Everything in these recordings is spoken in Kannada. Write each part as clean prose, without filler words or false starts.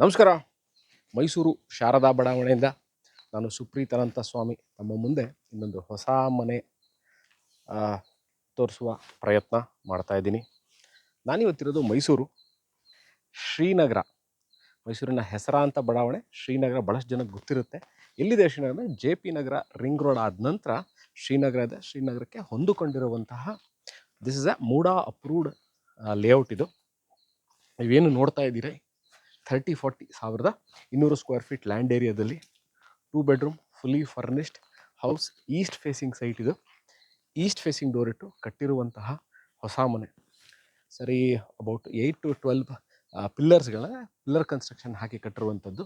ನಮಸ್ಕಾರ. ಮೈಸೂರು ಶಾರದಾ ಬಡಾವಣೆಯಿಂದ ನಾನು ಸುಪ್ರೀತ್ ಅನಂತ ಸ್ವಾಮಿ ತಮ್ಮ ಮುಂದೆ ಇನ್ನೊಂದು ಹೊಸ ಮನೆ ತೋರಿಸುವ ಪ್ರಯತ್ನ ಮಾಡ್ತಾಯಿದ್ದೀನಿ. ನಾನಿವತ್ತಿರೋದು ಮೈಸೂರು ಶ್ರೀನಗರ. ಮೈಸೂರಿನ ಹೆಸರಾಂತ ಬಡಾವಣೆ ಶ್ರೀನಗರ. ಭಾಳಷ್ಟು ಜನಕ್ಕೆ ಗೊತ್ತಿರುತ್ತೆ. ಎಲ್ಲಿದೆ ಶ್ರೀನಗರ ಅಂದರೆ JP ನಗರ ರಿಂಗ್ ರೋಡ್ ಆದ ನಂತರ ಶ್ರೀನಗರ ಇದೆ. ಶ್ರೀನಗರಕ್ಕೆ ಹೊಂದಿಕೊಂಡಿರುವಂತಹ this is a MUDA approved layout. ಇದು ನೀವೇನು ನೋಡ್ತಾ ಇದ್ದೀರಿ 30-40,200 ಸ್ಕ್ವೇರ್ ಫೀಟ್ ಲ್ಯಾಂಡ್ ಏರಿಯಾದಲ್ಲಿ 2 bedroom fully furnished house. East facing site. ಇದು ಈಸ್ಟ್ ಫೇಸಿಂಗ್ ಡೋರ್ ಇಟ್ಟು ಕಟ್ಟಿರುವಂತಹ ಹೊಸ ಮನೆ. ಸರಿ ಅಬೌಟ್ 8 to 12 ಪಿಲ್ಲರ್ ಕನ್ಸ್ಟ್ರಕ್ಷನ್ ಹಾಕಿ ಕಟ್ಟಿರುವಂಥದ್ದು.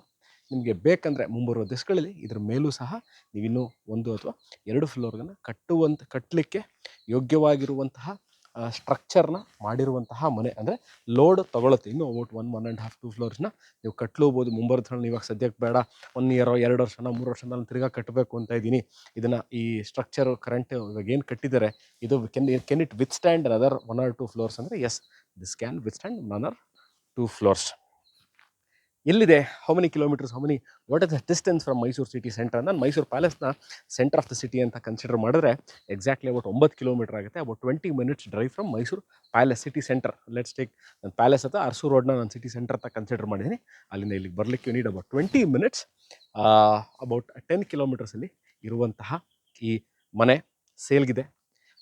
ನಿಮಗೆ ಬೇಕಂದರೆ ಮುಂಬರುವ ದಿವಸಗಳಲ್ಲಿ ಇದ್ರ ಮೇಲೂ ಸಹ ನೀವಿನ್ನೂ 1 ಅಥವಾ 2 ಫ್ಲೋರ್ಗಳನ್ನು ಕಟ್ಟಲಿಕ್ಕೆ ಯೋಗ್ಯವಾಗಿರುವಂತಹ ಸ್ಟ್ರಕ್ಚರ್ನ ಮಾಡಿರುವಂತಹ ಮನೆ. ಅಂದರೆ ಲೋಡ್ ತೊಗೊಳುತ್ತೆ. ಇನ್ನೂ ಅಬೌಟ್ 1.5-2 ಫ್ಲೋರ್ಸ್ನ ನೀವು ಕಟ್ಲೂಬೋದು. ಮುಂಬರೋದ್ರಲ್ಲಿ ಇವಾಗ ಸದ್ಯಕ್ಕೆ ಬೇಡ, 1 ಇಯರ್ 2 ವರ್ಷನ 3 ವರ್ಷ ನಾನು ತಿರ್ಗಾ ಕಟ್ಟಬೇಕು ಅಂತ ಇದ್ದೀನಿ. ಇದನ್ನು ಈ ಸ್ಟ್ರಕ್ಚರು ಕರೆಂಟ್ ಇವಾಗ ಏನು ಕಟ್ಟಿದ್ದಾರೆ ಇದು can it withstand another 1 or 2 floors ಅಂದರೆ yes, this can withstand 1 or 2 floors. ಎಲ್ಲಿದೆ, how many kilometres, what is the distance from Mysuru city centre? ನಾನು ಮೈಸೂರು ಪ್ಯಾಲೇಸ್ನ ಸೆಂಟರ್ ಆಫ್ ದ ಸಿಟಿ ಅಂತ ಕನ್ಸಿಡರ್ ಮಾಡಿದ್ರೆ ಎಕ್ಸಾಕ್ಟ್ಲಿ ಅಬೌಟ್ 9 ಕಿಲೋಮೀಟರ್ ಆಗುತ್ತೆ. About 20 minutes drive from Mysuru palace city centre. Let's take ನನ್ನ ಪ್ಯಾಲೇಸ್ ಅಥವಾ ಅರಸು ರೋಡ್ನ ನಾನು ಸಿಟಿ ಸೆಂಟರ್ ಅಂತ ಕನ್ಸಿಡರ್ ಮಾಡಿದ್ದೀನಿ. ಅಲ್ಲಿಂದ ಇಲ್ಲಿಗೆ ಬರಲಿಕ್ಕೆ you need about 20 minutes. About 10 ಕಿಲೋಮೀಟರ್ಸಲ್ಲಿ ಇರುವಂತಹ ಈ ಮನೆ ಸೇಲ್ಗಿದೆ.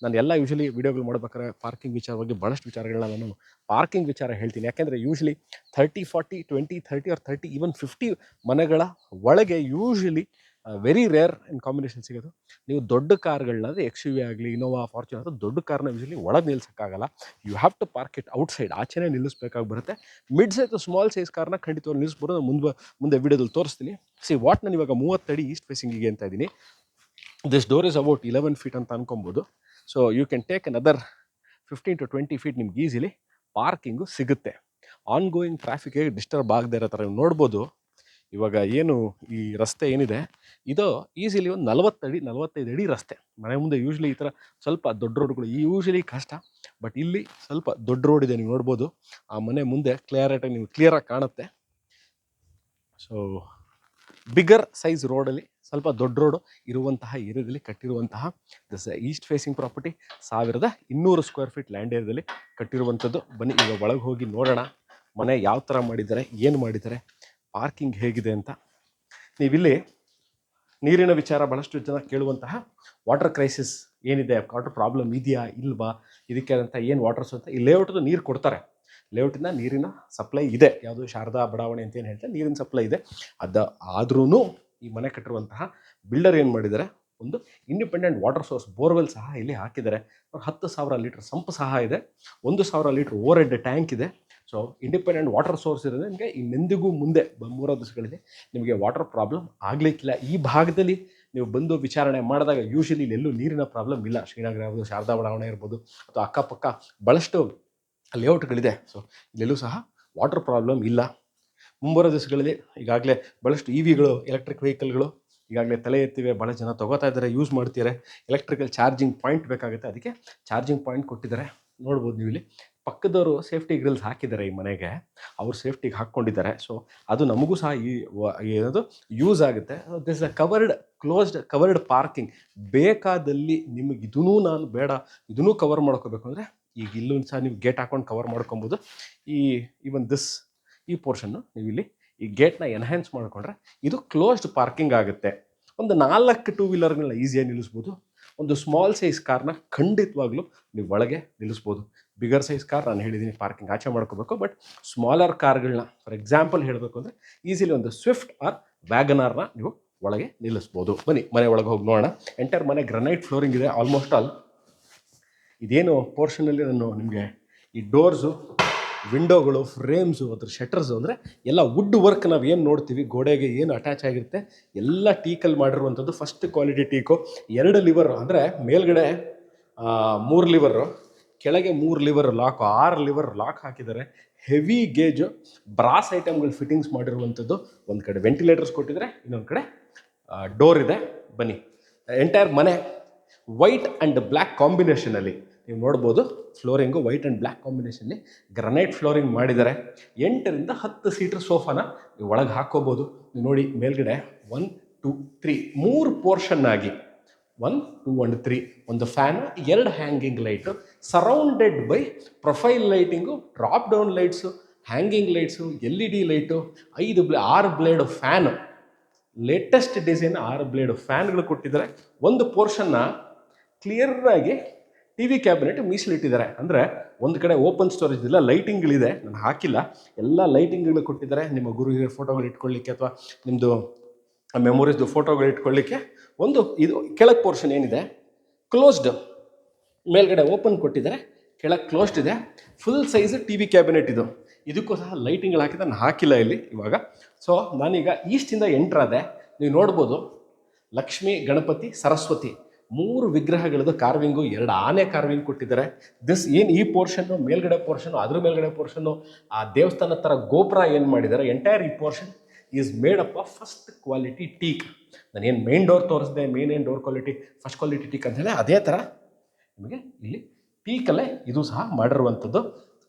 ನಾನು ಎಲ್ಲ ಯೂಶ್ವಲಿ ವೀಡಿಯೋಗಳು ಮಾಡ್ಬೇಕಾದ್ರೆ ಪಾರ್ಕಿಂಗ್ ವಿಚಾರವಾಗಿ ಭಾಳಷ್ಟು ವಿಚಾರಗಳನ್ನ ನಾನು ಪಾರ್ಕಿಂಗ್ ವಿಚಾರ ಹೇಳ್ತೀನಿ. ಯಾಕೆಂದರೆ ಯೂಶ್ವಲಿ 30-40, 20-30 or 30 ಈವನ್ 50 ಮನೆಗಳ ಒಳಗೆ ಯೂಶ್ವಲಿ ವೆರಿ ರೇರ್ ಇನ್ ಕಾಂಬಿನೇಷನ್ ಸಿಗೋದು. ನೀವು ದೊಡ್ಡ ಕಾರ್ಗಳನ್ನ ಅಂದರೆ XUV ಆಗಲಿ, ಇನೋವಾ, ಫಾರ್ಚುನರ್ ಅಥವಾ ದೊಡ್ಡ ಕಾರ್ನ ಯೂಶ್ವಲಿ ಒಳಗೆ ನಿಲ್ಸೋಕ್ಕಾಗಲ್ಲ. You have to park it outside, ಆಚೆನೇ ನಿಲ್ಲಿಸ್ಬೇಕಾಗಿ ಬರುತ್ತೆ. ಮಿಡ್ ಸೈಜ್ ಸ್ಮಾಲ್ ಸೈಜ್ ಕಾರ್ನ ಖಂಡಿತವಾಗಿ ನಿಲ್ಲಿಸ್ಬೋದು. ಮುಂದೆ ವೀಡಿಯೋದಲ್ಲಿ ತೋರಿಸ್ತೀನಿ. ವಾಟ್ ನಾನು ಇವಾಗ 30 ಅಡಿ ಈಸ್ಟ್ ಫೇಸಿಂಗಿಗೆ ಅಂತ ಇದ್ದೀನಿ. This door is about 11 feet ಅಂತ ಅನ್ಕೊಬೋದು. So you can take another 15 to 20 feet ನಿಮ್ಗೆ ಈಸಿಲಿ ಪಾರ್ಕಿಂಗು ಸಿಗುತ್ತೆ. ಆನ್ ಗೋಯಿಂಗ್ ಟ್ರಾಫಿಕ್ಗೆ ಡಿಸ್ಟರ್ಬ್ ಆಗದೆ ಇರೋ ಥರ ನೋಡ್ಬೋದು. ಇವಾಗ ಏನು ಈ ರಸ್ತೆ ಏನಿದೆ ಇದು ಈಸಿಲಿ ಒಂದು 45 ಅಡಿ ರಸ್ತೆ. ಮನೆ ಮುಂದೆ ಯೂಶ್ವಲಿ ಈ ಥರ ಸ್ವಲ್ಪ ದೊಡ್ಡ ರೋಡ್ಗಳು ಯೂಶ್ವಲಿ ಕಷ್ಟ, ಬಟ್ ಇಲ್ಲಿ ಸ್ವಲ್ಪ ದೊಡ್ಡ ರೋಡ್ ಇದೆ. ನೀವು ನೋಡ್ಬೋದು ಆ ಮನೆ ಮುಂದೆ ಕ್ಲಿಯರಾಗಿ ಕಾಣುತ್ತೆ. ಸೊ ಬಿಗರ್ ಸೈಜ್ ರೋಡಲ್ಲಿ ಸ್ವಲ್ಪ ದೊಡ್ಡ ರೋಡು ಇರುವಂತಹ ಏರಿಯಾದಲ್ಲಿ ಕಟ್ಟಿರುವಂತಹ this east facing property 1200 square feet land ಏರಿಯಾದಲ್ಲಿ ಕಟ್ಟಿರುವಂಥದ್ದು. ಬನ್ನಿ ಈಗ ಒಳಗೆ ಹೋಗಿ ನೋಡೋಣ ಮನೆ ಯಾವ ಥರ ಮಾಡಿದ್ದಾರೆ, ಏನು ಮಾಡಿದ್ದಾರೆ, ಪಾರ್ಕಿಂಗ್ ಹೇಗಿದೆ ಅಂತ. ನೀವಿಲ್ಲಿ ನೀರಿನ ವಿಚಾರ ಭಾಳಷ್ಟು ಜನ ಕೇಳುವಂತಹ ವಾಟರ್ ಕ್ರೈಸಿಸ್ ಏನಿದೆ, ವಾಟರ್ ಪ್ರಾಬ್ಲಮ್ ಇದೆಯಾ ಇಲ್ವಾ, ಇದಕ್ಕೆ ಅಂತ ಏನು ವಾಟರ್ಸ್ ಅಂತ ಈ ಲೇಔಟದು ನೀರು ಕೊಡ್ತಾರೆ. ಲೇಔಟಿಂದ ನೀರಿನ ಸಪ್ಲೈ ಇದೆ. ಯಾವುದು ಶಾರದಾ ಬಡಾವಣೆ ಅಂತ ಏನು ಹೇಳ್ತಾರೆ, ನೀರಿನ ಸಪ್ಲೈ ಇದೆ. ಆದ್ರೂ ಈ ಮನೆ ಕಟ್ಟಿರುವಂತಹ ಬಿಲ್ಡರ್ ಏನು ಮಾಡಿದ್ದಾರೆ, ಒಂದು ಇಂಡಿಪೆಂಡೆಂಟ್ ವಾಟರ್ ಸೋರ್ಸ್ ಬೋರ್ವೆಲ್ ಸಹ ಇಲ್ಲಿ ಹಾಕಿದ್ದಾರೆ. 10,000 ಲೀಟರ್ ಸಂಪ್ ಸಹ ಇದೆ. 1,000 ಲೀಟರ್ ಓವರ್ ಹೆಡ್ ಟ್ಯಾಂಕ್ ಇದೆ. ಸೊ ಇಂಡಿಪೆಂಡೆಂಟ್ ವಾಟರ್ ಸೋರ್ಸ್ ಇರೋದ್ರೆ ನಿಮಗೆ ಇನ್ನೆಂದಿಗೂ ಮುಂದೆ 3 ದಿವಸಗಳಲ್ಲಿ ನಿಮಗೆ ವಾಟರ್ ಪ್ರಾಬ್ಲಮ್ ಆಗಲಿಕ್ಕಿಲ್ಲ. ಈ ಭಾಗದಲ್ಲಿ ನೀವು ಬಂದು ವಿಚಾರಣೆ ಮಾಡಿದಾಗ ಯೂಶ್ವಲಿ ಎಲ್ಲೂ ನೀರಿನ ಪ್ರಾಬ್ಲಮ್ ಇಲ್ಲ. ಶ್ರೀನಗರ ಇರ್ಬೋದು, ಶಾರದಾ ಬಡಾವಣೆ ಇರ್ಬೋದು, ಅಥವಾ ಅಕ್ಕಪಕ್ಕ ಭಾಳಷ್ಟು ಲೇಔಟ್ಗಳಿದೆ. ಸೊ ಇಲ್ಲೆಲ್ಲೂ ಸಹ ವಾಟರ್ ಪ್ರಾಬ್ಲಮ್ ಇಲ್ಲ. ಮುಂಬರೋ ದಿವಸಗಳಲ್ಲಿ ಈಗಾಗಲೇ ಭಾಳಷ್ಟು EVಗಳು, ಎಲೆಕ್ಟ್ರಿಕ್ ವೆಹಿಕಲ್ಗಳು ಈಗಾಗಲೇ ತಲೆ ಎತ್ತಿವೆ. ಭಾಳ ಜನ ತೊಗೋತಾ ಇದ್ದಾರೆ, ಯೂಸ್ ಮಾಡ್ತಿದ್ದಾರೆ. ಎಲೆಕ್ಟ್ರಿಕಲ್ ಚಾರ್ಜಿಂಗ್ ಪಾಯಿಂಟ್ ಬೇಕಾಗುತ್ತೆ, ಅದಕ್ಕೆ ಚಾರ್ಜಿಂಗ್ ಪಾಯಿಂಟ್ ಕೊಟ್ಟಿದ್ದಾರೆ. ನೋಡ್ಬೋದು ನೀವು ಇಲ್ಲಿ ಪಕ್ಕದವರು ಸೇಫ್ಟಿ ಗ್ರಿಲ್ಸ್ ಹಾಕಿದ್ದಾರೆ. ಈ ಮನೆಗೆ ಅವ್ರು ಸೇಫ್ಟಿಗೆ ಹಾಕ್ಕೊಂಡಿದ್ದಾರೆ. ಸೊ ಅದು ನಮಗೂ ಸಹ ಏನದು ಯೂಸ್ ಆಗುತ್ತೆ. This a covered parking. ಬೇಕಾದಲ್ಲಿ ನಿಮಗೆ ಇದನ್ನೂ ನಾನು ಬೇಡ ಇದನ್ನೂ ಕವರ್ ಮಾಡ್ಕೋಬೇಕು ಅಂದರೆ ಈಗ ಇಲ್ಲೂ ಸಹ ನೀವು ಗೇಟ್ ಹಾಕೊಂಡು ಕವರ್ ಮಾಡ್ಕೊಬೋದು. ಈ ಪೋರ್ಷನ್ನು ನೀವು ಇಲ್ಲಿ ಈ ಗೇಟ್ನ ಎನ್ಹ್ಯಾನ್ಸ್ ಮಾಡಿಕೊಂಡ್ರೆ ಇದು ಕ್ಲೋಸ್ಡ್ ಪಾರ್ಕಿಂಗ್ ಆಗುತ್ತೆ. ಒಂದು 4 2 ವೀಲರ್ಗಳನ್ನ ಈಸಿಯಾಗಿ ನಿಲ್ಲಿಸ್ಬೋದು. ಒಂದು ಸ್ಮಾಲ್ ಸೈಜ್ ಕಾರ್ನ ಖಂಡಿತವಾಗ್ಲೂ ನೀವು ಒಳಗೆ ನಿಲ್ಲಿಸ್ಬೋದು. ಬಿಗರ್ ಸೈಜ್ ಕಾರ್ ನಾನು ಹೇಳಿದ್ದೀನಿ ಪಾರ್ಕಿಂಗ್ ಆಚೆ ಮಾಡ್ಕೋಬೇಕು, ಬಟ್ ಸ್ಮಾಲರ್ ಕಾರ್ಗಳನ್ನ ಫಾರ್ ಎಕ್ಸಾಂಪಲ್ ಹೇಳಬೇಕು ಅಂದರೆ ಈಸಿಲಿ ಒಂದು ಸ್ವಿಫ್ಟ್ ಆರ್ ವ್ಯಾಗನಾರ್ನ ನೀವು ಒಳಗೆ ನಿಲ್ಲಿಸ್ಬೋದು. ಬನ್ನಿ ಮನೆ ಒಳಗೆ ಹೋಗಿ ನೋಡೋಣ. ಎಂಟರ್ ಮನೆ ಗ್ರನೈಟ್ ಫ್ಲೋರಿಂಗ್ ಇದೆ ಆಲ್ಮೋಸ್ಟ್ ಆಲ್. ಇದೇನು ಪೋರ್ಷನಲ್ಲಿ ನಾನು ನಿಮಗೆ ಈ ಡೋರ್ಸು, ವಿಂಡೋಗಳು, ಫ್ರೇಮ್ಸು, ಅದ್ರ ಶಟರ್ಸು ಅಂದರೆ ಎಲ್ಲ ವುಡ್ ವರ್ಕ್ ನಾವು ಏನು ನೋಡ್ತೀವಿ ಗೋಡೆಗೆ ಏನು ಅಟ್ಯಾಚ್ ಆಗಿರುತ್ತೆ ಎಲ್ಲ ಟೀಕಲ್ಲಿ ಮಾಡಿರುವಂಥದ್ದು. First quality teak. 2 ಲಿವರ್ ಅಂದರೆ ಮೇಲ್ಗಡೆ 3 ಲಿವರು, ಕೆಳಗೆ 3 ಲಿವರ್ ಲಾಕು, 6 ಲಿವರ್ ಲಾಕ್ ಹಾಕಿದ್ದಾರೆ. ಹೆವಿ ಗೇಜು ಬ್ರಾಸ್ ಐಟಮ್ಗಳು ಫಿಟ್ಟಿಂಗ್ಸ್ ಮಾಡಿರುವಂಥದ್ದು. ಒಂದು ಕಡೆ ವೆಂಟಿಲೇಟರ್ಸ್ ಕೊಟ್ಟಿದ್ದಾರೆ, ಇನ್ನೊಂದು ಕಡೆ ಡೋರ್ ಇದೆ. ಬನ್ನಿ ಎಂಟೈರ್ ಮನೆ ವೈಟ್ ಆ್ಯಂಡ್ ಬ್ಲ್ಯಾಕ್ ಕಾಂಬಿನೇಷನಲ್ಲಿ ನೀವು ನೋಡ್ಬೋದು ಫ್ಲೋರಿಂಗು ವೈಟ್ ಆ್ಯಂಡ್ ಬ್ಲ್ಯಾಕ್ ಕಾಂಬಿನೇಷನ್ಲಿ ಗ್ರನೈಟ್ ಫ್ಲೋರಿಂಗ್ ಮಾಡಿದ್ದಾರೆ. 8ರಿಂದ 10 ಸೀಟರ್ ಸೋಫಾನ ನೀವು ಒಳಗೆ ಹಾಕ್ಕೋಬೋದು. ನೀವು ನೋಡಿ ಮೇಲ್ಗಡೆ 1 2 3 3 ಪೋರ್ಷನ್ ಆಗಿ 1 2 and 3 ಒಂದು fan, 2 hanging light, surrounded by profile lighting, drop down lights, hanging lights, LED light, 6 blade fan, latest design 6 blade ಫ್ಯಾನ್ಗಳು ಕೊಟ್ಟಿದ್ದಾರೆ. ಒಂದು ಪೋರ್ಷನ್ನ ಕ್ಲಿಯರಾಗಿ TV ಕ್ಯಾಬಿನೆಟ್ ಮೀಸಲಿಟ್ಟಿದ್ದಾರೆ. ಅಂದರೆ ಒಂದು ಕಡೆ ಓಪನ್ ಸ್ಟೋರೇಜ್ ಇಲ್ಲ, ಲೈಟಿಂಗ್ಗಳಿದೆ, ನಾನು ಹಾಕಿಲ್ಲ, ಎಲ್ಲ ಲೈಟಿಂಗ್ಗಳು ಕೊಟ್ಟಿದ್ದಾರೆ. ನಿಮ್ಮ ಗುರು ಹಿರಿಯರ ಫೋಟೋಗಳು ಇಟ್ಕೊಳ್ಳಿಕ್ಕೆ ಅಥವಾ ನಿಮ್ಮದು ಮೆಮೊರೀಸ್ದು ಫೋಟೋಗಳು ಇಟ್ಕೊಳ್ಳಿಕ್ಕೆ. ಒಂದು ಇದು ಕೆಳಗೆ ಪೋರ್ಷನ್ ಏನಿದೆ ಕ್ಲೋಸ್ಡ್, ಮೇಲ್ಗಡೆ ಓಪನ್ ಕೊಟ್ಟಿದ್ದಾರೆ, ಕೆಳಗೆ ಕ್ಲೋಸ್ಡ್ ಇದೆ. ಫುಲ್ ಸೈಜ್ TV ಕ್ಯಾಬಿನೆಟ್ ಇದು. ಇದಕ್ಕೂ ಸಹ ಲೈಟಿಂಗ್ಗಳು ಹಾಕಿದ್ರೆ ನಾನು ಹಾಕಿಲ್ಲ ಇಲ್ಲಿ ಇವಾಗ. ಸೊ ನಾನೀಗ ಈಸ್ಟಿಂದ ಎಂಟ್ರಾದೆ. ನೀವು ನೋಡ್ಬೋದು ಲಕ್ಷ್ಮೀ, ಗಣಪತಿ, ಸರಸ್ವತಿ 3 ವಿಗ್ರಹಗಳದ್ದು ಕಾರ್ವಿಂಗು, 2 ಆನೆ ಕಾರ್ವಿಂಗ್ ಕೊಟ್ಟಿದ್ದಾರೆ. ಏನು ಈ ಪೋರ್ಷನ್ನು, ಮೇಲ್ಗಡೆ ಪೋರ್ಷನ್ನು, ಅದ್ರ ಮೇಲ್ಗಡೆ ಪೋರ್ಷನ್ನು, ಆ ದೇವಸ್ಥಾನ ಥರ ಗೋಪುರ ಏನು ಮಾಡಿದ್ದಾರೆ, ಎಂಟೈರ್ ಈ portion is made up of first quality teak. ನಾನೇನು ಮೇನ್ ಡೋರ್ ತೋರಿಸಿದೆ, main door quality first quality teak ಅಂತ ಹೇಳಿ ಅದೇ ಥರ ನಿಮಗೆ ಇಲ್ಲಿ ಟೀಕಲ್ಲೇ ಇದು ಸಹ ಮಾಡಿರುವಂಥದ್ದು.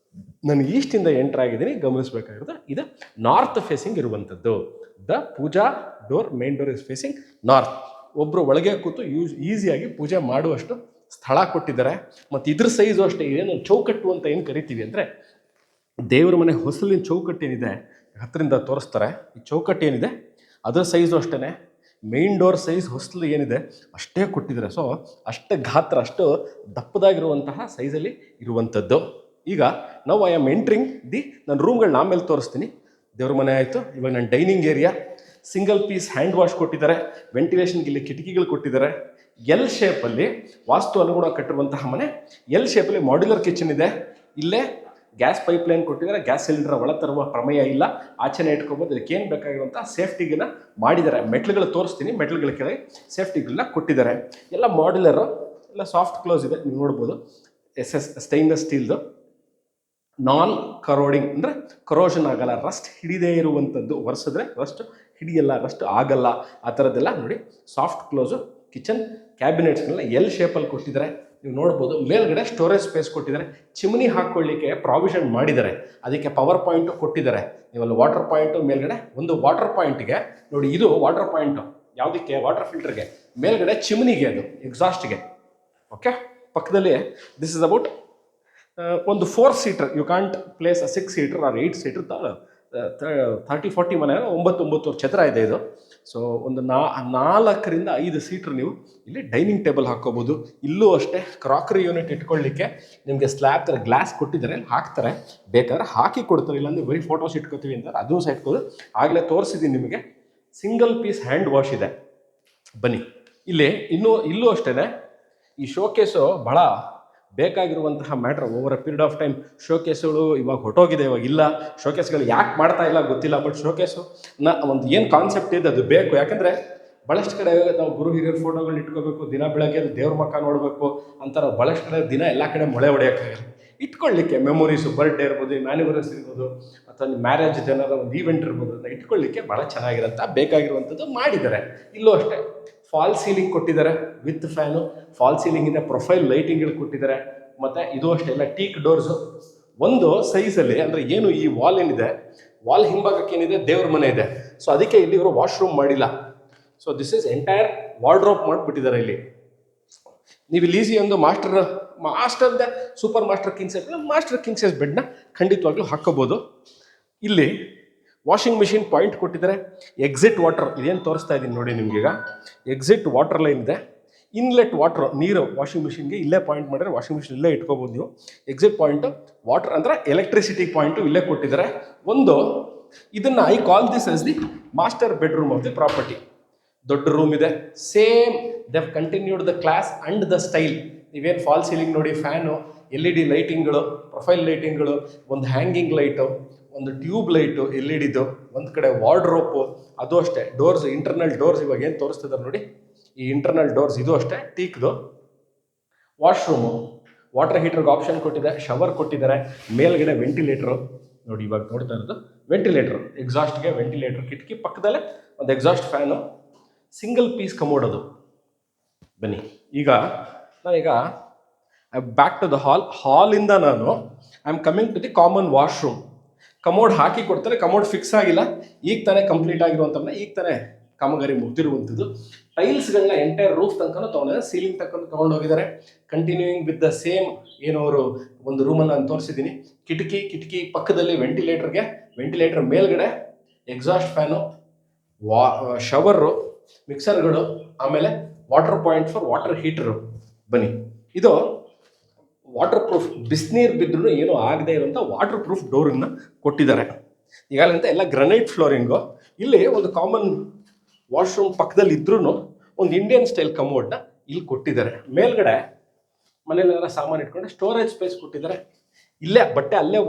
ನಾನು ಈಸ್ಟಿಂದ ಎಂಟರ್ ಆಗಿದ್ದೀನಿ, ಗಮನಿಸಬೇಕಾಗಿರೋದು ಇದು ನಾರ್ತ್ ಫೇಸಿಂಗ್ ಇರುವಂಥದ್ದು. The puja door, main door is facing north. ಒಬ್ಬರು ಒಳಗೆ ಕೂತು ಈಸಿಯಾಗಿ ಪೂಜೆ ಮಾಡುವಷ್ಟು ಸ್ಥಳ ಕೊಟ್ಟಿದ್ದಾರೆ. ಮತ್ತು ಇದ್ರ ಸೈಜು ಅಷ್ಟೇ. ಏನು ಚೌಕಟ್ಟು ಅಂತ ಏನು ಕರಿತೀವಿ ಅಂದರೆ, ದೇವರ ಮನೆ ಹೊಸಲಿನ ಚೌಕಟ್ಟು ಏನಿದೆ ಹತ್ತರಿಂದ ತೋರಿಸ್ತಾರೆ. ಈ ಚೌಕಟ್ಟು ಏನಿದೆ ಅದರ ಸೈಜು ಅಷ್ಟೇ. ಮೇನ್ ಡೋರ್ ಸೈಜ್ ಹೊಸಲು ಏನಿದೆ ಅಷ್ಟೇ ಕೊಟ್ಟಿದ್ದಾರೆ. ಸೊ ಅಷ್ಟು ಗಾತ್ರ, ಅಷ್ಟು ದಪ್ಪದಾಗಿರುವಂತಹ ಸೈಜಲ್ಲಿ ಇರುವಂಥದ್ದು. ಈಗ ನಾವು ಐ ಆಮ್ ಎಂಟ್ರಿಂಗ್ ನನ್ನ ರೂಮ್ಗಳನ್ನ ಆಮೇಲೆ ತೋರಿಸ್ತೀನಿ. ದೇವ್ರ ಮನೆ ಆಯಿತು. ಇವಾಗ ನನ್ನ dining area, single piece hand wash ಕೊಟ್ಟಿದ್ದಾರೆ. ವೆಂಟಿಲೇಷನ್ಗೆ ಇಲ್ಲಿ ಕಿಟಕಿಗಳು ಕೊಟ್ಟಿದ್ದಾರೆ. ಎಲ್ ಶೇಪಲ್ಲಿ ವಾಸ್ತು ಅನುಗುಣ ಕಟ್ಟಿರುವಂತಹ ಮನೆ. ಎಲ್ ಶೇಪಲ್ಲಿ ಮಾಡ್ಯುಲರ್ ಕಿಚನ್ ಇದೆ. ಇಲ್ಲೇ ಗ್ಯಾಸ್ ಪೈಪ್ಲೈನ್ ಕೊಟ್ಟಿದ್ದಾರೆ. ಗ್ಯಾಸ್ ಸಿಲಿಂಡರ್ ಒಳ ತರುವ ಪ್ರಮೇಯ ಇಲ್ಲ, ಆಚೆನೆ ಇಟ್ಕೋಬೋದು. ಇದಕ್ಕೆ ಏನು ಬೇಕಾಗಿರುವಂಥ ಸೇಫ್ಟಿಗಳನ್ನ ಮಾಡಿದ್ದಾರೆ. ಮೆಟ್ಲುಗಳು ತೋರಿಸ್ತೀನಿ, ಮೆಟ್ಲುಗಳ ಕೆಳಗೆ ಸೇಫ್ಟಿಗಳನ್ನ ಕೊಟ್ಟಿದ್ದಾರೆ. ಎಲ್ಲ ಮಾಡ್ಯುಲರು, ಎಲ್ಲ ಸಾಫ್ಟ್ ಕ್ಲೋಸ್ ಇದೆ. ನೀವು ನೋಡ್ಬೋದು SS ಸ್ಟೈನ್ಲೆಸ್ ಸ್ಟೀಲ್ದು, ನಾನ್ ಕರೋಡಿಂಗ್ ಅಂದರೆ ಕರೋಷನ್ ಆಗಲ್ಲ, ರಸ್ಟ್ ಹಿಡಿದೇ ಇರುವಂಥದ್ದು. ಒರೆಸಿದ್ರೆ ರಸ್ಟ್ ಹಿಡಿಯಲ್ಲ, ರಸ್ಟ್ ಆಗಲ್ಲ, ಆ ಥರದ್ದೆಲ್ಲ ನೋಡಿ ಸಾಫ್ಟ್ ಕ್ಲೋಸು. ಕಿಚನ್ ಕ್ಯಾಬಿನೆಟ್ಸ್ಗಳನ್ನ ಎಲ್ ಶೇಪಲ್ಲಿ ಕೊಟ್ಟಿದ್ದಾರೆ. ನೀವು ನೋಡ್ಬೋದು ಮೇಲ್ಗಡೆ ಸ್ಟೋರೇಜ್ ಸ್ಪೇಸ್ ಕೊಟ್ಟಿದ್ದಾರೆ. ಚಿಮ್ನಿ ಹಾಕ್ಕೊಳ್ಳಿಕ್ಕೆ ಪ್ರಾವಿಷನ್ ಮಾಡಿದ್ದಾರೆ. ಅದಕ್ಕೆ ಪವರ್ ಪಾಯಿಂಟು ಕೊಟ್ಟಿದ್ದಾರೆ. ನೀವಲ್ಲಿ ವಾಟರ್ ಪಾಯಿಂಟು ಮೇಲ್ಗಡೆ ಒಂದು ವಾಟರ್ ಪಾಯಿಂಟ್ಗೆ ನೋಡಿ, ಇದು ವಾಟರ್ ಪಾಯಿಂಟು ಯಾವುದಕ್ಕೆ, ವಾಟರ್ ಫಿಲ್ಟರ್ಗೆ. ಮೇಲ್ಗಡೆ ಚಿಮ್ನಿಗೆ, ಅದು ಎಕ್ಸಾಸ್ಟ್ಗೆ. ಓಕೆ, ಪಕ್ಕದಲ್ಲಿ ದಿಸ್ ಇಸ್ ಅಬೌಟ್ ಒಂದು 4 seater. You can't place 6 seater or 8 seater. 30-40 ಮನೆ, 9 ಛತ್ರ ಇದೆ ಇದು. ಸೊ ಒಂದು 4ರಿಂದ 5 ಸೀಟ್ರ್ ನೀವು ಇಲ್ಲಿ ಡೈನಿಂಗ್ ಟೇಬಲ್ ಹಾಕ್ಕೋಬೋದು. ಇಲ್ಲೂ ಅಷ್ಟೇ ಕ್ರಾಕರಿ ಯೂನಿಟ್ ಇಟ್ಕೊಳ್ಳಿಕ್ಕೆ ನಿಮಗೆ ಸ್ಲ್ಯಾಬ್ ಥರ ಗ್ಲಾಸ್ ಕೊಟ್ಟಿದ್ದಾರೆ, ಹಾಕ್ತಾರೆ. ಬೇಕಾದ್ರೆ ಹಾಕಿ ಕೊಡ್ತಾರೆ, ಇಲ್ಲಾಂದರೆ ಬರೀ ಫೋಟೋಸ್ ಇಟ್ಕೋತೀವಿ ಅಂತಾರೆ, ಅದೂ ಸಹ ಇಟ್ಕೋದು. ಆಗಲೇ ತೋರಿಸಿದ್ದೀನಿ ನಿಮಗೆ. ಸಿಂಗಲ್ ಪೀಸ್ ಹ್ಯಾಂಡ್ ವಾಶ್ ಇದೆ. ಬನ್ನಿ ಇಲ್ಲಿ ಇಲ್ಲೂ ಅಷ್ಟೇ. ಈ ಶೋಕೇಸು ಬಹಳ ಬೇಕಾಗಿರುವಂತಹ matter. Over a period of time ಶೋಕೇಸ್ಗಳು ಇವಾಗ ಹೊಟ್ಟೋಗಿದೆ, ಇವಾಗ ಇಲ್ಲ. ಶೋಕೇಸ್ಗಳು ಯಾಕೆ ಮಾಡ್ತಾ ಇಲ್ಲ ಗೊತ್ತಿಲ್ಲ, ಬಟ್ ಶೋಕೇಸು ಒಂದು ಏನು ಕಾನ್ಸೆಪ್ಟ್ ಇದೆ ಅದು ಬೇಕು. ಯಾಕಂದರೆ ಭಾಳಷ್ಟು ಕಡೆ ನಾವು ಗುರು ಹಿರಿಯರ ಫೋಟೋಗಳು ಇಟ್ಕೋಬೇಕು, ದಿನ ಬೆಳಗ್ಗೆ ಅದು ದೇವ್ರ ಮಕ್ಕ ನೋಡಬೇಕು ಅಂತಾರೆ. ಭಾಳಷ್ಟು ಕಡೆ ದಿನ ಎಲ್ಲ ಕಡೆ ಮೊಳೆ ಹೊಡೆಯೋಕ್ಕಾಗಲ್ಲ. ಇಟ್ಕೊಳ್ಳಿಕ್ಕೆ ಮೆಮೊರೀಸು, ಬರ್ಡೇ ಇರ್ಬೋದು, ಮ್ಯಾನಿವರ್ಸರಿ ಇರ್ಬೋದು, ಅಥವಾ ಮ್ಯಾರೇಜ್ ಏನಾರ ಒಂದು ಈವೆಂಟ್ ಇರ್ಬೋದು, ಅದನ್ನ ಇಟ್ಕೊಳ್ಳಿಕ್ಕೆ ಭಾಳ ಚೆನ್ನಾಗಿರುತ್ತೆ, ಬೇಕಾಗಿರುವಂಥದ್ದು ಮಾಡಿದ್ದಾರೆ. ಇಲ್ಲೂ ಅಷ್ಟೇ ಫಾಲ್ ಸೀಲಿಂಗ್ ಕೊಟ್ಟಿದ್ದಾರೆ ವಿತ್ ಫ್ಯಾನು. ಫಾಲ್ ಸೀಲಿಂಗಿಂದ ಪ್ರೊಫೈಲ್ ಲೈಟಿಂಗ್ಗಳು ಕೊಟ್ಟಿದ್ದಾರೆ. ಮತ್ತು ಇದು ಅಷ್ಟೇ ಎಲ್ಲ ಟೀಕ್ ಡೋರ್ಸು ಒಂದು ಸೈಜಲ್ಲಿ. ಅಂದರೆ ಏನು ಈ ವಾಲ್ ಏನಿದೆ, ವಾಲ್ ಹಿಂಭಾಗಕ್ಕೆ ಏನಿದೆ ದೇವ್ರ ಮನೆ ಇದೆ. ಸೊ ಅದಕ್ಕೆ ಇಲ್ಲಿ ಇವರು ವಾಶ್ರೂಮ್ ಮಾಡಿಲ್ಲ. So this is entire wardrobe ಮಾಡಿಬಿಟ್ಟಿದ್ದಾರೆ ಇಲ್ಲಿ. ನೀವು ಇಲ್ಲಿ ಈಸಿ ಒಂದು ಮಾಸ್ಟರ್ದೆ ಸೂಪರ್ ಮಾಸ್ಟರ್ ಕಿಂಗ್ ಸೈಜ್ ಬೆಡ್ನ ಖಂಡಿತವಾಗ್ಲೂ ಹಾಕ್ಕೋಬೋದು. ಇಲ್ಲಿ ವಾಷಿಂಗ್ ಮಿಷಿನ್ ಪಾಯಿಂಟ್ ಕೊಟ್ಟಿದ್ದಾರೆ. ಎಕ್ಸಿಟ್ ವಾಟರ್ ಇದೇನು ತೋರಿಸ್ತಾ ಇದ್ದೀನಿ ನೋಡಿ ನಿಮಗೀಗ. ಎಕ್ಸಿಟ್ ವಾಟರ್ ಲೈನ್ ಇದೆ. ಇನ್ಲೆಟ್ ವಾಟ್ರ್, ನೀರು ವಾಷಿಂಗ್ ಮಿಷಿನ್ಗೆ ಇಲ್ಲೇ ಪಾಯಿಂಟ್ ಮಾಡಿದ್ರೆ ವಾಷಿಂಗ್ ಮಿಷಿನ್ ಇಲ್ಲೇ ಇಟ್ಕೋಬೋದು ನೀವು. ಎಕ್ಸಿಟ್ ಪಾಯಿಂಟು ವಾಟರ್ ಅಂದರೆ ಎಲೆಕ್ಟ್ರಿಸಿಟಿ ಪಾಯಿಂಟು ಇಲ್ಲೇ ಕೊಟ್ಟಿದ್ದಾರೆ. ಒಂದು ಇದನ್ನು I call this as the master bedroom of the property. ದೊಡ್ಡ ರೂಮ್ ಇದೆ. Same they continued the class and the style. ನೀವೇನು ಫಾಲ್ ಸೀಲಿಂಗ್ ನೋಡಿ, ಫ್ಯಾನು, LED ಲೈಟಿಂಗ್ಗಳು, ಪ್ರೊಫೈಲ್ ಲೈಟಿಂಗ್ಗಳು, ಒಂದು ಹ್ಯಾಂಗಿಂಗ್ ಲೈಟು, ಒಂದು ಟ್ಯೂಬ್ ಲೈಟು LED-ದು, ಒಂದು ಕಡೆ ವಾರ್ಡ್ರೋಪು, ಅದು ಅಷ್ಟೇ. ಡೋರ್ಸ್, ಇಂಟರ್ನಲ್ ಡೋರ್ಸ್ ಇವಾಗ ಏನು ತೋರಿಸ್ತಿದ್ದಾರೆ ನೋಡಿ, ಈ ಇಂಟರ್ನಲ್ ಡೋರ್ಸ್ ಇದು ಅಷ್ಟೇ ಟೀಕ್ದು. ವಾಶ್ರೂಮು, ವಾಟರ್ ಹೀಟರ್ಗೆ ಆಪ್ಷನ್ ಕೊಟ್ಟಿದೆ, ಶವರ್ ಕೊಟ್ಟಿದ್ದಾರೆ. ಮೇಲ್ಗಡೆ ವೆಂಟಿಲೇಟ್ರು ನೋಡಿ, ಇವಾಗ ನೋಡ್ತಾ ಇರೋದು ವೆಂಟಿಲೇಟ್ರು, ಎಕ್ಸಾಸ್ಟ್ಗೆ ವೆಂಟಿಲೇಟ್ರ್. ಕಿಟಕಿ ಪಕ್ಕದಲ್ಲೇ ಒಂದು exhaust fan, single piece commode ಅದು. ಬನ್ನಿ ಈಗ ನಾನೀಗ ಬ್ಯಾಕ್ ಟು ದ ಹಾಲಿಂದ ನಾನು I am coming to the common washroom. Commode ಹಾಕಿ ಕೊಡ್ತಾರೆ, ಕಮೋಡ್ ಫಿಕ್ಸ್ ಆಗಿಲ್ಲ, ಈಗ ತಾನೇ ಕಂಪ್ಲೀಟ್ ಆಗಿರುವಂಥದ್ದನ್ನ ಈಗ ತಾನೇ ಕಾಮಗಾರಿ ಮುಗ್ದಿರುವಂಥದ್ದು. ಟೈಲ್ಸ್ಗಳನ್ನ ಎಂಟೈರ್ ರೂಫ್ ತನಕ ತೊಗೊಂಡಿದ್ದಾರೆ, ಸೀಲಿಂಗ್ ತನಕ ತೊಗೊಂಡೋಗಿದ್ದಾರೆ. ಕಂಟಿನ್ಯೂಯಿಂಗ್ ವಿತ್ ದ ಸೇಮ್ ಏನು ಅವರು ಒಂದು ರೂಮನ್ನು ನಾನು ತೋರಿಸಿದ್ದೀನಿ. ಕಿಟಕಿ ಪಕ್ಕದಲ್ಲಿ ವೆಂಟಿಲೇಟರ್ ಮೇಲ್ಗಡೆ ಎಕ್ಸಾಸ್ಟ್ ಫ್ಯಾನು, ಶವರು, ಮಿಕ್ಸರ್ಗಳು, ಆಮೇಲೆ water point for water heater. ಬನ್ನಿ, ಇದು ವಾಟರ್ ಪ್ರೂಫ್, ಬಿಸಿನೀರು ಬಿದ್ದರೂ ಏನೂ ಆಗದೆ ಇರುವಂಥ ವಾಟರ್ ಪ್ರೂಫ್ ಡೋರನ್ನು ಕೊಟ್ಟಿದ್ದಾರೆ. ಈಗಾಗಲಂತ ಎಲ್ಲ ಗ್ರನೈಟ್ ಫ್ಲೋರಿಂಗು. ಇಲ್ಲಿ ಒಂದು ಕಾಮನ್ ವಾಶ್ರೂಮ್ ಪಕ್ಕದಲ್ಲಿ ಇದ್ರೂ ಒಂದು ಇಂಡಿಯನ್ ಸ್ಟೈಲ್ ಕಮೋಡ್ನ ಇಲ್ಲಿ ಕೊಟ್ಟಿದ್ದಾರೆ. ಮೇಲ್ಗಡೆ ಮನೇಲೆಲ್ಲ ಸಾಮಾನು ಇಟ್ಕೊಂಡು ಸ್ಟೋರೇಜ್ ಸ್ಪೇಸ್ ಕೊಟ್ಟಿದ್ದಾರೆ. ಇಲ್ಲೇ ಬಟ್ಟೆ ಅಲ್ಲೇ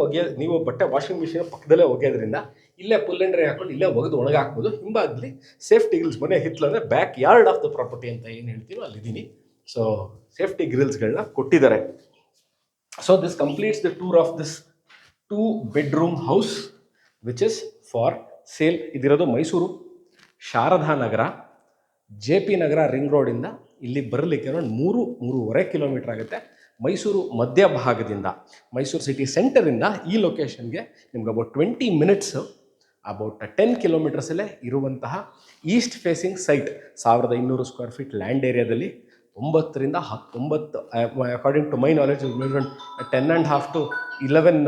ನೀವು ಬಟ್ಟೆ ವಾಷಿಂಗ್ ಮಿಷಿನ್ ಪಕ್ಕದಲ್ಲೇ ಒಗೆಯೋದ್ರಿಂದ ಇಲ್ಲೇ ಪುಲ್ ಅಂಡ್ ಡ್ರೈ ಹಾಕೊಂಡು ಇಲ್ಲೇ ಒಗೆದು ಒಣಗಾಕ್ಬೋದು. ಹಿಂಬಾಗಲಿ ಸೇಫ್ಟಿ ಗ್ರಿಲ್ಸ್, ಮನೆ ಹಿತ್ತಲು ಅಂದರೆ back yard of the property ಅಂತ ಏನು ಹೇಳ್ತೀವೋ ಅಲ್ಲಿದ್ದೀನಿ. ಸೊ ಸೇಫ್ಟಿ ಗ್ರಿಲ್ಸ್ಗಳನ್ನ ಕೊಟ್ಟಿದ್ದಾರೆ. So this completes the tour of this 2-bedroom house which is for sale. ಇದಿರೋದು ಮೈಸೂರು ಶಾರದಾ ನಗರ, JP ನಗರ ರಿಂಗ್ ರೋಡಿಂದ ಇಲ್ಲಿ ಬರಲಿಕ್ಕೆ ಅರೌಂಡ್ 3-3.5 ಕಿಲೋಮೀಟರ್ ಆಗುತ್ತೆ. ಮೈಸೂರು ಮಧ್ಯಭಾಗದಿಂದ, ಮೈಸೂರು ಸಿಟಿ ಸೆಂಟರಿಂದ ಈ ಲೊಕೇಶನ್ಗೆ ನಿಮ್ಗೆ ಅಬೌಟ್ 20 ಮಿನಿಟ್ಸ್, ಅಬೌಟ್ 10 ಕಿಲೋಮೀಟರ್ಸಲ್ಲೇ ಇರುವಂತಹ east facing site. 1200 square feet land ಏರಿಯಾದಲ್ಲಿ 9 ರಿಂದ 19, according to my knowledge 10.5 to 11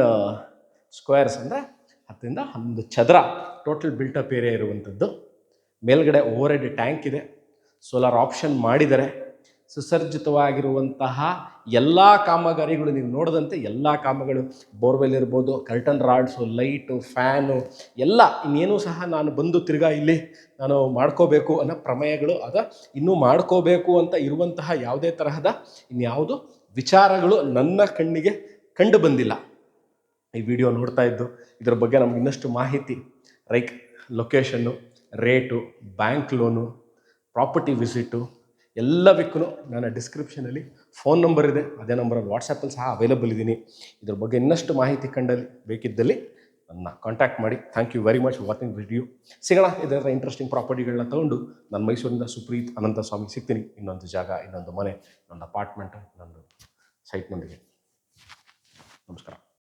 squares, ಅಂದರೆ 10 ರಿಂದ 11 ಚದರ ಟೋಟಲ್ ಬಿಲ್ಟಪ್ ಏರಿಯಾ ಇರುವಂಥದ್ದು. ಮೇಲ್ಗಡೆ ಓವರ್ ಹೆಡ್ ಟ್ಯಾಂಕ್ ಇದೆ, ಸೋಲಾರ್ ಆಪ್ಷನ್ ಮಾಡಿದ್ದಾರೆ. ಸುಸರ್ಜಿತವಾಗಿರುವಂತಹ ಎಲ್ಲ ಕಾಮಗಾರಿಗಳು, ನೀವು ನೋಡಿದಂತೆ ಎಲ್ಲ ಕಾಮಗಳು, ಬೋರ್ವೆಲ್ ಇರ್ಬೋದು, ಕರ್ಟನ್ ರಾಡ್ಸು, ಲೈಟು, ಫ್ಯಾನು ಎಲ್ಲ, ಇನ್ನೇನು ಸಹ ನಾನು ಬಂದು ತಿರ್ಗಾ ಇಲ್ಲಿ ನಾನು ಮಾಡ್ಕೋಬೇಕು ಅನ್ನೋ ಪ್ರಮೇಯಗಳು ಇನ್ನೂ ಮಾಡ್ಕೋಬೇಕು ಅಂತ ಇರುವಂತಹ ಯಾವುದೇ ತರಹದ ಇನ್ಯಾವುದು ವಿಚಾರಗಳು ನನ್ನ ಕಣ್ಣಿಗೆ ಕಂಡು ಬಂದಿಲ್ಲ. ಈ ವಿಡಿಯೋ ನೋಡ್ತಾ ಇದ್ದು ಇದರ ಬಗ್ಗೆ ನಮ್ಗೆ ಇನ್ನಷ್ಟು ಮಾಹಿತಿ, location, rate, bank loan, property visit ಎಲ್ಲದಕ್ಕೂ ನನ್ನ ಡಿಸ್ಕ್ರಿಪ್ಷನಲ್ಲಿ ಫೋನ್ ನಂಬರ್ ಇದೆ. ಅದೇ ನಂಬರಲ್ಲಿ ವಾಟ್ಸಪ್ಪಲ್ಲಿ ಸಹ ಅವೈಲಬಲ್ ಇದ್ದೀನಿ. ಇದ್ರ ಬಗ್ಗೆ ಇನ್ನಷ್ಟು ಮಾಹಿತಿ ಬೇಕಿದ್ದಲ್ಲಿ ನನ್ನ ಕಾಂಟ್ಯಾಕ್ಟ್ ಮಾಡಿ. Thank you very much watching video. ಸಿಗೋಣ ಇದರ ಇಂಟ್ರೆಸ್ಟಿಂಗ್ ಪ್ರಾಪರ್ಟಿಗಳನ್ನ ತೊಗೊಂಡು ನಾನು ಮೈಸೂರಿಂದ ಸುಪ್ರೀತ್ ಅನಂತ ಸ್ವಾಮಿ ಸಿಗ್ತೀನಿ. ಇನ್ನೊಂದು ಜಾಗ, ಇನ್ನೊಂದು ಮನೆ, ಇನ್ನೊಂದು ಅಪಾರ್ಟ್ಮೆಂಟ್, ಇನ್ನೊಂದು ಸೈಟ್ನೊಂದಿಗೆ. ನಮಸ್ಕಾರ.